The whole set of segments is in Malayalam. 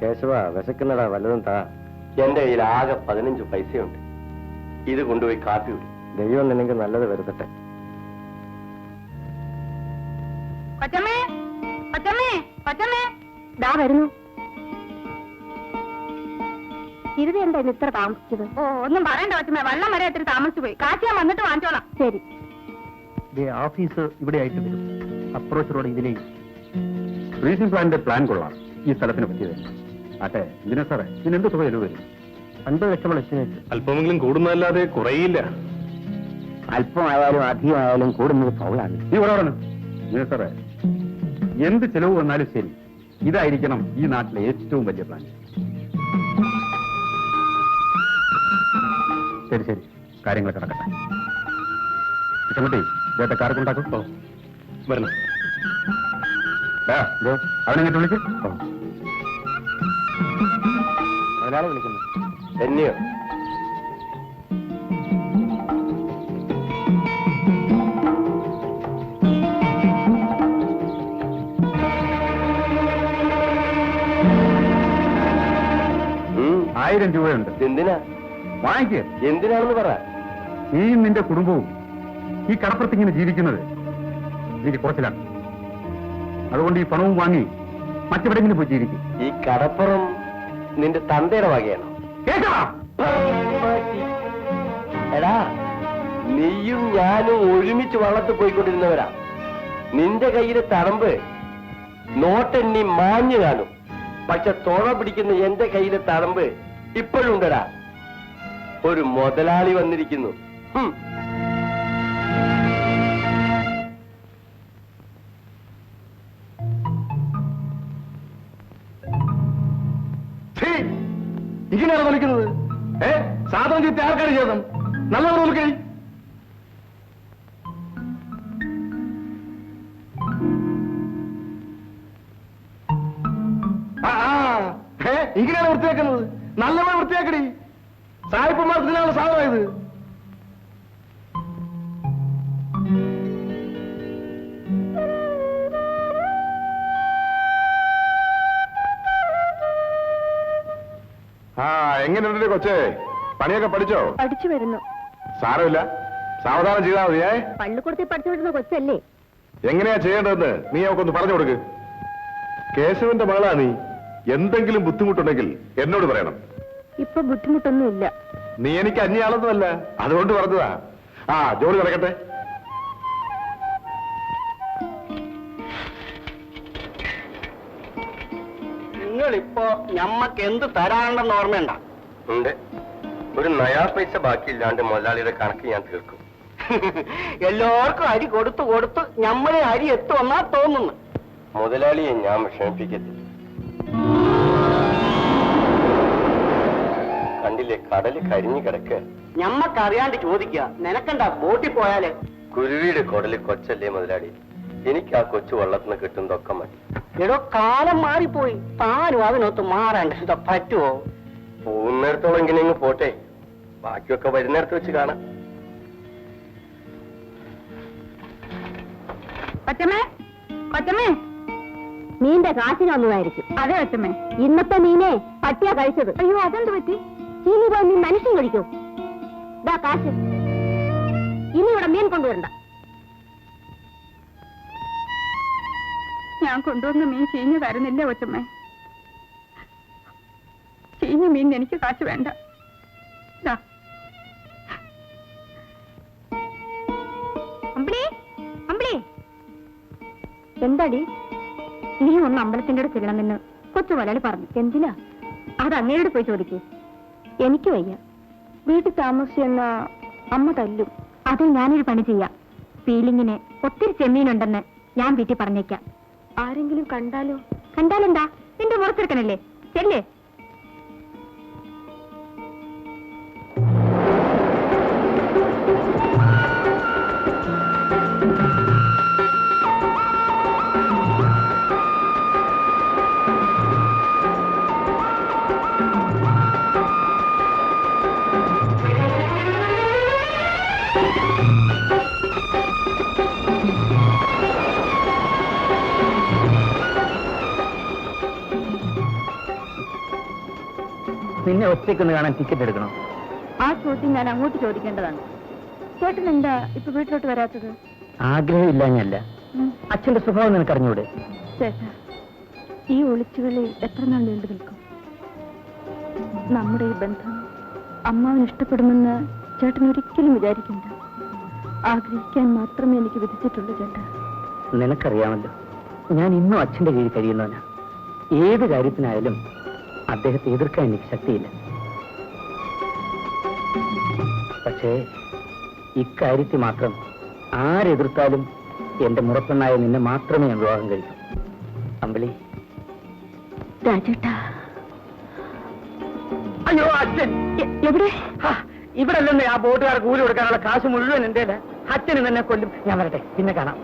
കേശവ, വിശക്കുന്നടാ, വല്ലതും താ. എന്റെ കയ്യിൽ ആകെ 15 പൈസയുണ്ട്. ഇത് കൊണ്ടുപോയി കാപ്പി വിടും. ദൈവം നിനക്ക് നല്ലത് വരുത്തട്ടെ. കൊച്ചമ്മേ, കൊച്ചമ്മേ, കൊച്ചമ്മേ, ദാ വരുന്നു. ഇരുതി എന്തായാലും ഇത്ര താമസിച്ചത്? ഓ, ഒന്നും പറയണ്ട കൊച്ചമ്മേ, വെള്ളം വരെ ഇത്തിരി താമസിച്ചു പോയി. കാശ് ഞാൻ വന്നിട്ട് വാങ്ങിച്ചോളാം. ശരി. ഓഫീസ് ഇവിടെ ആയിട്ട് വരും. അപ്രോച്ച് റോഡ് ഇതിലേക്ക്. റീസിംഗ് പ്ലാനിന്റെ പ്ലാൻ കൊള്ളാം. ഈ സ്ഥലത്തിന് പറ്റിയത്. ആട്ടെ, ഇതിനെ സാറേ, ഇതിനെന്ത് തുക ചെലവ് വരും? 50 ലക്ഷം എസ്റ്റിമേറ്റ്. അല്പമെങ്കിലും കൂടുന്നതല്ലാതെ കുറയില്ല. അല്പമായാലും അധികമായാലും കൂടുന്നത് ഫൗളാണ്. നീ ഒരാളാണ് ഇതിനെ സാറേ. എന്ത് ചെലവ് വന്നാലും ശരി, ഇതായിരിക്കണം ഈ നാട്ടിലെ ഏറ്റവും വലിയ പ്ലാൻ. ശരി ശരി, കാര്യങ്ങളൊക്കെ നടക്കട്ടെ. കൃഷ്ണൻകുട്ടി, ഇദ്ദേഹത്തെ കാർ കൊണ്ടാക്കും. വരണം. അവനെങ്ങോട്ട് വിളിക്കും. അതിനാളെ വിളിക്കുന്നു. ധന്യോ. രൂപയുണ്ട്. എന്തിനാ? വാങ്ങിക്കുക. എന്തിനാണെന്ന് പറ. നീ നിന്റെ കുടുംബവും ഈ കടപ്പുറത്തിങ്ങനെ ജീവിക്കുന്നത് എനിക്ക് കുറച്ചിലാണ്. അതുകൊണ്ട് ഈ പണവും വാങ്ങി മറ്റെവിടെങ്കിലും പോയി ജീവിക്കും. ഈ കടപ്പുറം നിന്റെ തന്തയുടെ വകയാണോ? എടാ, നീയും ഞാനും ഒരുമിച്ച് വള്ളത്ത് പോയിക്കൊണ്ടിരുന്നവരാ. നിന്റെ കയ്യിലെ തടമ്പ് നോട്ടെണ്ണി മാഞ്ഞു കാണും. പക്ഷെ തോഴ പിടിക്കുന്ന എന്റെ കയ്യിലെ തടമ്പ് ഇപ്പോഴും ഉണ്ടടാ. ഒരു മുതലാളി വന്നിരിക്കുന്നു. ഇങ്ങനെയാണ് വിളിക്കുന്നത്. സാധനം ചീത്ത ആർക്കാണ് ചെയ്തം? നല്ലവർ വിളിക്കേ. ഇങ്ങനെയാണ് വൃത്തിയാക്കുന്നത്. നല്ലവണ്ണം വൃത്തിയാക്കടി. സായിപ്പന്മാർക്കുള്ള സാധനം ഇത്. എങ്ങനെയുണ്ട് കൊച്ചേ? പണിയൊക്കെ പഠിച്ചോ? പഠിച്ചു വരുന്നു. സാരമില്ല, സാവധാനം ചെയ്താൽ മതിയേ. പള്ളിക്കൂടത്തിൽ പഠിച്ചുകൊണ്ടിരുന്ന കൊച്ചല്ലേ? എങ്ങനെയാ ചെയ്യേണ്ടതെന്ന് നീ അവക്കൊന്ന് പറഞ്ഞു കൊടുക്ക്. കേശവന്റെ മകളാ നീ. എന്തെങ്കിലും ബുദ്ധിമുട്ടുണ്ടെങ്കിൽ എന്നോട് പറയണം. ഇപ്പൊ ബുദ്ധിമുട്ടൊന്നുമില്ല. നീ എനിക്ക് അന്യാളൊന്നുമല്ല, അതുകൊണ്ട് പറഞ്ഞതാ. ജോലി നടക്കട്ടെ. നിങ്ങളിപ്പോ ഞമ്മക്ക് എന്ത് തരാണ്ടെന്ന് ഓർമ്മയുണ്ട? ഉണ്ട്. ഒരു നയാ പൈസ ബാക്കിയില്ലാണ്ട് മുതലാളിയുടെ കണക്ക് ഞാൻ തീർക്കും. എല്ലാവർക്കും അരി കൊടുത്തു കൊടുത്ത് ഞമ്മളെ അരി എത്തുമെന്നാ തോന്നുന്നു. മുതലാളിയെ ഞാൻ വിഷമിപ്പിക്കത്തില്ല. കണ്ടില്ലേ, കടല് കരിഞ്ഞു കിടക്ക്. ഞമ്മക്കറിയാണ്ട് ചോദിക്കുക, നിനക്കെന്താ ബോട്ടിൽ പോയാല്? കുരുവിയുടെ കുടല് കൊച്ചല്ലേ മുതലാളി. എനിക്ക് ആ കൊച്ചു വള്ളത്തിന് കിട്ടുന്നതൊക്കെ മതി. എടോ, കാലം മാറിപ്പോയി. താനും അതിനൊത്ത് മാറാണ്ട് എന്താ പറ്റുമോ? പോകുന്നിടത്തോളം എങ്ങനെയെങ്കിലും പോട്ടെ, ബാക്കിയൊക്കെ വരുന്നിടത്ത് വെച്ച് കാണാം. കൊച്ചമ്മേ, കൊച്ചമ്മേ, മീന്റെ കാശിന് വന്നതായിരിക്കും. അതെ കൊച്ചമ്മേ, ഇന്നത്തെ മീനെ പട്ടിയാ കഴിച്ചത്. അയ്യോ, അതെന്ത് പറ്റി? ചീനി പോയി നീ മനുഷ്യൻ കഴിക്കോ? ഇതാ കാശ്. ഇനി ഇവിടെ മീൻ കൊണ്ടുവരണ്ട. ഞാൻ കൊണ്ടുവന്ന മീൻ ചീഞ്ഞു തരുന്നില്ല കൊച്ചമ്മേ. ചീഞ്ഞ മീൻ എനിക്ക് കാശ് വേണ്ട. എന്താടി? നീ ഒന്ന് അമ്പലത്തിന്റെ അടുത്ത് ചെല്ലണമെന്ന് കൊച്ചു മലയാളി പറഞ്ഞു. എന്തിനാ? അത് അങ്ങേരോട് പോയി ചോദിക്കൂ. എനിക്ക് വയ്യ. വീട്ടിൽ താമസിച്ചെന്ന അമ്മ തല്ലും. അതിൽ ഞാനൊരു പണി ചെയ്യാം. ഫീലിങ്ങിന് ഒത്തിരി ചെമ്മീനുണ്ടെന്ന് ഞാൻ വീട്ടിൽ പറഞ്ഞേക്കാം. ആരെങ്കിലും കണ്ടാലോ? കണ്ടാലെന്താ? നിന്റെ മുറച്ചെടുക്കണല്ലേ? ചെല്ലേ. നിന്നെ ഒറ്റയ്ക്കൊന്ന് കാണാൻ ടിക്കറ്റ് എടുക്കണം. ആ ചോദ്യം ഞാൻ അങ്ങോട്ട് ചോദിക്കേണ്ടതാണ്. ചേട്ടൻ എന്താ ഇപ്പൊ വീട്ടിലോട്ട് വരാത്തത്? ആഗ്രഹമില്ലാഞ്ഞല്ല, അച്ഛന്റെ സ്വഭാവം നിനക്കറിഞ്ഞൂടെ? ചേട്ടാ, ഈ ഒളിച്ചുകളി എത്ര നാൾ നീണ്ടു നിൽക്കും? നമ്മുടെ ഈ ബന്ധം അമ്മാവന് ഇഷ്ടപ്പെടുമെന്ന് ചേട്ടൻ ഒരിക്കലും വിചാരിക്കണ്ട. ആഗ്രഹിക്കാൻ മാത്രമേ എനിക്ക് വിധിച്ചിട്ടുള്ളൂ ചേട്ടാ. നിനക്കറിയാമല്ലോ, ഞാൻ ഇന്നും അച്ഛന്റെ കീഴിൽ കഴിയുന്നവനാ. ഏത് കാര്യത്തിനായാലും അദ്ദേഹത്തെ എതിർക്കാൻ എനിക്ക് ശക്തിയില്ല. പക്ഷേ ഇക്കാര്യത്തിൽ മാത്രം ആരെതിർത്താലും എന്റെ മുറപ്പെണ്ണായ നിന്നെ മാത്രമേ ഞാൻ വിവാഹം കഴിക്കൂ. അമ്പിളി. രാജേട്ടാ. അയ്യോ അച്ഛൻ എവിടെ? ഇവിടെ അല്ലെന്നേ ആ ബോട്ടുകാർ കൂലി കൊടുക്കാനുള്ള കാശ് മുഴുവൻ എന്റെ അച്ഛന് തന്നെ കൊല്ലും. ഞാൻ വരട്ടെ, പിന്നെ കാണാം.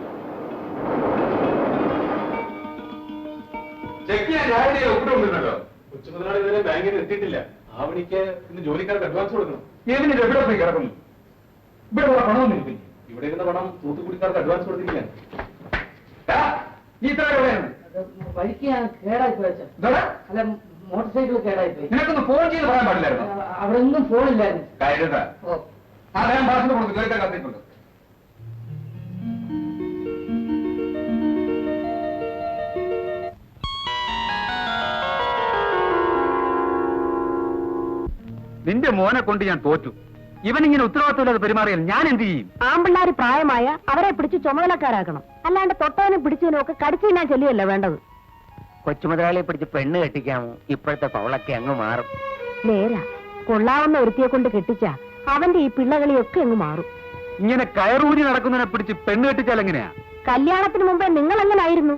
കൊച്ചുമുതലാളി ഇതുവരെ ബാങ്കിൽ എത്തിയിട്ടില്ല. ആ വഴിക്ക് ഇന്ന് ജോലിക്കാർക്ക് അഡ്വാൻസ് കൊടുക്കണം. ഏതിന് എവിടെ പോയി കിടക്കുന്നു? ഇവിടെ ഉള്ള പണമൊന്നും ഇരിക്കില്ല. ഇവിടെ ഇരുന്ന പണം തൂത്തുക്കുടിക്കാർക്ക് അഡ്വാൻസ് കൊടുത്തിരിക്കാൻ. നീ ഇത്ര എവിടെയാണ്? അല്ല, മോട്ടോർ സൈക്കിൾ കേടായിപ്പോയി. നിനക്കൊന്ന് ഫോൺ ചെയ്ത് പറയാൻ പാടില്ലായിരുന്നു. അവിടെ ഒന്നും ഫോണില്ലായിരുന്നു. കാര്യതാ ഞാൻ ഭാഷ കൊടുത്തു കേൾക്കാൻ കാത്തിട്ടുണ്ട്. നിന്റെ മോനെ കൊണ്ട് ഞാൻ തോറ്റു. ഇവനിങ്ങനെ ഉത്തരവാദിത്തമില്ലാതെ പെരുമാറിയാൽ ഞാൻ എന്ത് ചെയ്യും? ആമ്പിള്ളാര് പ്രായമായ അവരെ പിടിച്ച് ചുമതലക്കാരാക്കണം. അല്ലാണ്ട് തൊട്ടവനും പിടിച്ചതിനും ഒക്കെ കടിച്ചു തിന്നാൻ ചെല്ലുകയല്ല വേണ്ടത്. കൊച്ചുമുതലാളിയെ പിടിച്ച് പെണ്ണ് കെട്ടിക്കാമോ? ഇപ്പോഴത്തെ പവളൊക്കെ അങ്ങ് മാറും. നേരാ, കൊള്ളാവുന്ന ഒരുത്തിയെ കൊണ്ട് കെട്ടിച്ച അവന്റെ ഈ പിള്ളകളിയൊക്കെ അങ്ങ് മാറും. ഇങ്ങനെ കയറൂരി നടക്കുന്നതിനെ പിടിച്ച് പെണ്ണ് കെട്ടിച്ചാൽ എങ്ങനെയാ? കല്യാണത്തിന് മുമ്പേ നിങ്ങൾ എങ്ങനായിരുന്നു?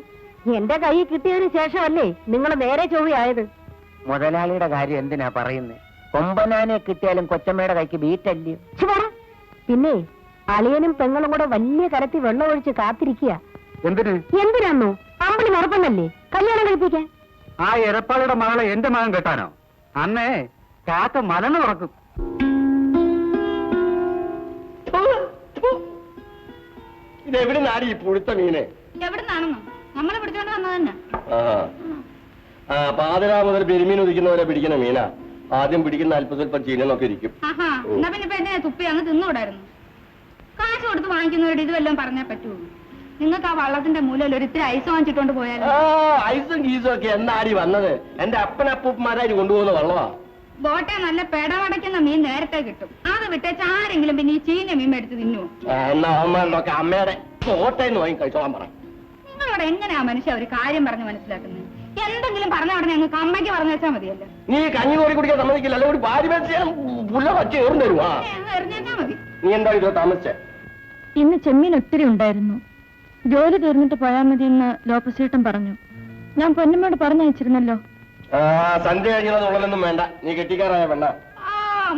എന്റെ കൈ കിട്ടിയതിനു ശേഷമല്ലേ നിങ്ങൾ നേരെ ചൊവ്വയായത്. മുതലാളിയുടെ കാര്യം എന്തിനാ പറയുന്നേ? കൊമ്പനാനെ കിട്ടിയാലും കൊച്ചമ്മയുടെ കൈക്ക് ബീറ്റല്ലേ? പിന്നെ അളിയനും പെങ്ങളും കൂടെ വലിയ കരത്തിൽ വെള്ളം ഒഴിച്ച് കാത്തിരിക്കുക. എന്തിനാന്നോ? അമ്പിളി മറപ്പന്നല്ലേ കല്യാണം കഴിപ്പിക്കാൻ. ആ എരപ്പാളുടെ മകളെ എന്റെ മകൻ കെട്ടാനോ? അന്നേ കാക്ക മലന്ന് തുറക്കും. ഇതെവിടെ നാടി ഈ പുഴുത്ത മീനെ? എവിടുന്നാണെന്നോ? നമ്മളെ പിടിച്ചോണ്ട് വന്നത് തന്നെ. പാതിരാ മുതൽ പെരുമീൻ ഉദിക്കുന്നവരെ പിടിക്കുന്ന മീനാ. ആദ്യം പിടിക്കുന്ന അല്പസ്വല്പം ചീനൊക്കെ ഇരിക്കും. എന്നാ പിന്നെ തുപ്പി അങ്ങ് തിന്നുകൂടായിരുന്നു. കാശ് കൊടുത്ത് വാങ്ങിക്കുന്നവരോട് ഇത് വല്ലതും പറഞ്ഞാൽ പറ്റുള്ളൂ. നിങ്ങൾക്ക് ആ വള്ളത്തിന്റെ മൂലയിൽ ഒരു ഇത്തിരി ഐസ് വാങ്ങിച്ചിട്ടോണ്ട് പോയാലോ? ഐസും ഗീസും ഒക്കെ എന്നാടി വന്നത്? എന്റെ അപ്പനപ്പൂപ്പന്മാരായി കൊണ്ടുപോകുന്ന വള്ളമാ. ബോട്ടെ നല്ല പെടവടയ്ക്കുന്ന മീൻ നേരത്തെ കിട്ടും. അത് വിട്ടേച്ച് ആരെങ്കിലും പിന്നെ ഈ ചീഞ്ഞ മീൻ എടുത്ത് തിന്നുവോ? എന്നാ അവന്മാരിലൊക്കെ അമ്മയുടെ കോട്ടയെന്ന് വാങ്ങി കഴിച്ചോളാൻ പറ. നിങ്ങളോട് എങ്ങനെയാ മനുഷ്യ ഒരു കാര്യം പറഞ്ഞ് മനസ്സിലാക്കുന്നത്? എന്തെങ്കിലും പറഞ്ഞ ഉടനെ ഞങ്ങൾക്ക് അമ്മയ്ക്ക് പറഞ്ഞു വെച്ചാൽ മതിയല്ലോ. നീ കഞ്ഞി കോരി കുടിക്കാൻ സമ്മതിക്കില്ല. അല്ലെ ഒരു ഭാര്യ വെച്ചാൽ പുല്ല വച്ച് ഏറും തരുവാ. എറിഞ്ഞേച്ചാ മതി. നീ എന്താ ഇത് താമസിച്ചേ? ഇന്ന് ചെമ്മീൻ ഒത്തിരി ഉണ്ടായിരുന്നു. ജോലി തീർന്നിട്ട് പോയാൽ മതി എന്ന് ലോപ്പസേട്ടൻ പറഞ്ഞു. ഞാൻ പൊന്നമ്മയോട് പറഞ്ഞയച്ചിരുന്നല്ലോ. സന്ധ്യ കഴിഞ്ഞതൊന്നും വേണ്ട. നീ കെട്ടിക്കാറായ പെണ്ണ.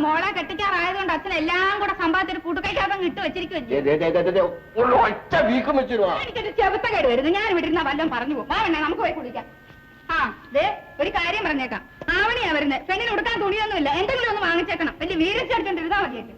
മോളെ കെട്ടിക്കാറായതുകൊണ്ട് അച്ഛൻ എല്ലാം കൂടെ സമ്പാദിച്ചൊരു കൂട്ടുകൈക്കാതം ഇട്ട് വെച്ചിരിക്കുമല്ലോ. ഒറ്റ വീക്കം വെച്ചിരുവാ. എനിക്കൊരു ചെറുത്തക്കേട് വരുന്നു. ഞാൻ വിട്ടിരുന്ന വല്ലതും പറഞ്ഞു പോകും. വേണ്ട, നമുക്ക് പോയി കുടിക്കാം. ഒരു കാര്യം പറഞ്ഞേക്കാം. ആവണിയാ വരുന്നത്. പെണ്ണിന് ഉടുക്കാൻ തുണിയൊന്നുമില്ല. എന്തെങ്കിലും ഒന്ന് വാങ്ങിച്ചേക്കണം. വലിയ വീരച്ചടിച്ചോണ്ടിരുന്നാ മതിയല്ലേ.